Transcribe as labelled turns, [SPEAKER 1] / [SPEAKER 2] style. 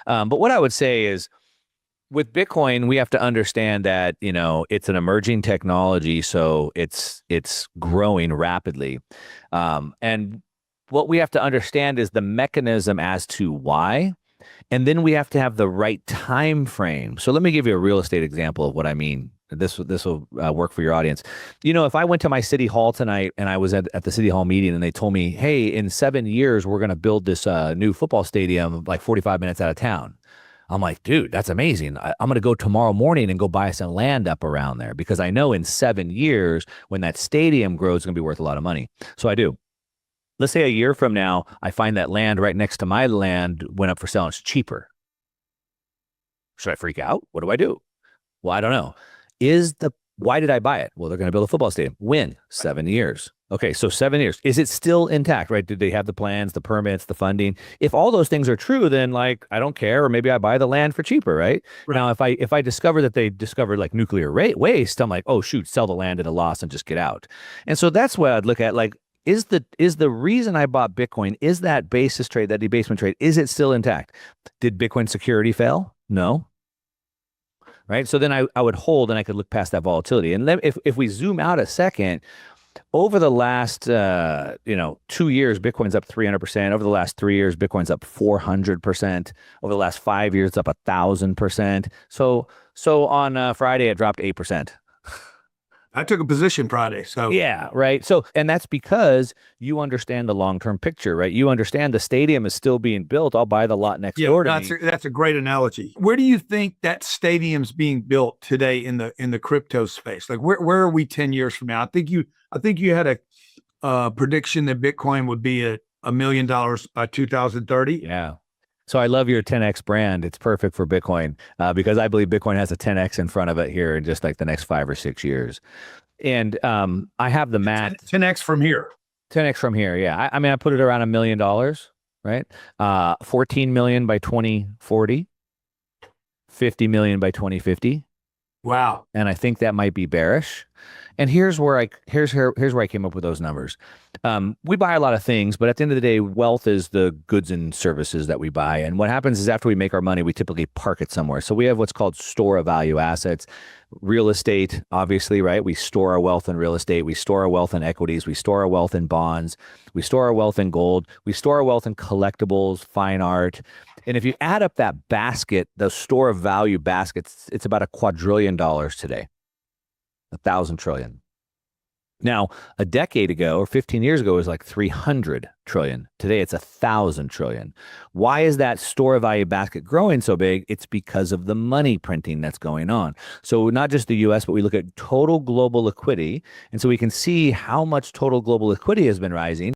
[SPEAKER 1] But what I would say is with Bitcoin, we have to understand that, it's an emerging technology, so it's growing rapidly. And what we have to understand is the mechanism as to why, and then we have to have the right time frame. So let me give you a real estate example of what I mean. This will work for your audience. If I went to my city hall tonight and I was at the city hall meeting and they told me, hey, in 7 years, we're going to build this new football stadium like 45 minutes out of town. I'm like, dude, that's amazing. I'm going to go tomorrow morning and go buy some land up around there because I know in 7 years, when that stadium grows, it's going to be worth a lot of money. So I do. Let's say a year from now, I find that land right next to my land went up for sale. It's cheaper. Should I freak out? What do I do? Well, I don't know. Why did I buy it? Well, they're going to build a football stadium. When? 7 years. Okay, so 7 years. Is it still intact, right? Did they have the plans, the permits, the funding? If all those things are true, then I don't care, or maybe I buy the land for cheaper, right? Now, if I discover that they discovered like nuclear waste, I'm like, oh shoot, sell the land at a loss and just get out. And so that's what I'd look at. Like, is the reason I bought Bitcoin, is that basis trade, that debasement trade, is it still intact? Did Bitcoin security fail? No. Right. So then I would hold and I could look past that volatility. And then if we zoom out a second, over the last 2 years, Bitcoin's up 300%. Over the last 3 years, Bitcoin's up 400%. Over the last 5 years, it's up 1,000%. So on Friday, it dropped 8%.
[SPEAKER 2] I took a position Friday. So
[SPEAKER 1] yeah, right. So, and that's because you understand the long-term picture, right? You understand the stadium is still being built. I'll buy the lot next door to me.
[SPEAKER 2] That's a great analogy. Where do you think that stadium's being built today in the crypto space? Like where are we 10 years from now? I think you had a prediction that Bitcoin would be at $1 million by 2030.
[SPEAKER 1] Yeah. So I love your 10X brand. It's perfect for Bitcoin because I believe Bitcoin has a 10X in front of it here in just like the next 5 or 6 years. And I have the math.
[SPEAKER 2] 10X from here.
[SPEAKER 1] 10X from here. Yeah. I mean, I put it around $1 million, right? 14 million by 2040, 50 million by 2050.
[SPEAKER 2] Wow.
[SPEAKER 1] And I think that might be bearish. And here's where I came up with those numbers. We buy a lot of things, but at the end of the day, wealth is the goods and services that we buy. And what happens is after we make our money, we typically park it somewhere. So we have what's called store of value assets. Real estate, obviously, right? We store our wealth in real estate. We store our wealth in equities. We store our wealth in bonds. We store our wealth in gold. We store our wealth in collectibles, fine art. And if you add up that basket, the store of value baskets, it's about $1 quadrillion today. 1,000 trillion. Now, a decade ago or 15 years ago, it was like 300 trillion. Today, it's 1,000 trillion. Why is that store of value basket growing so big? It's because of the money printing that's going on. So not just the US, but we look at total global liquidity. And so we can see how much total global liquidity has been rising.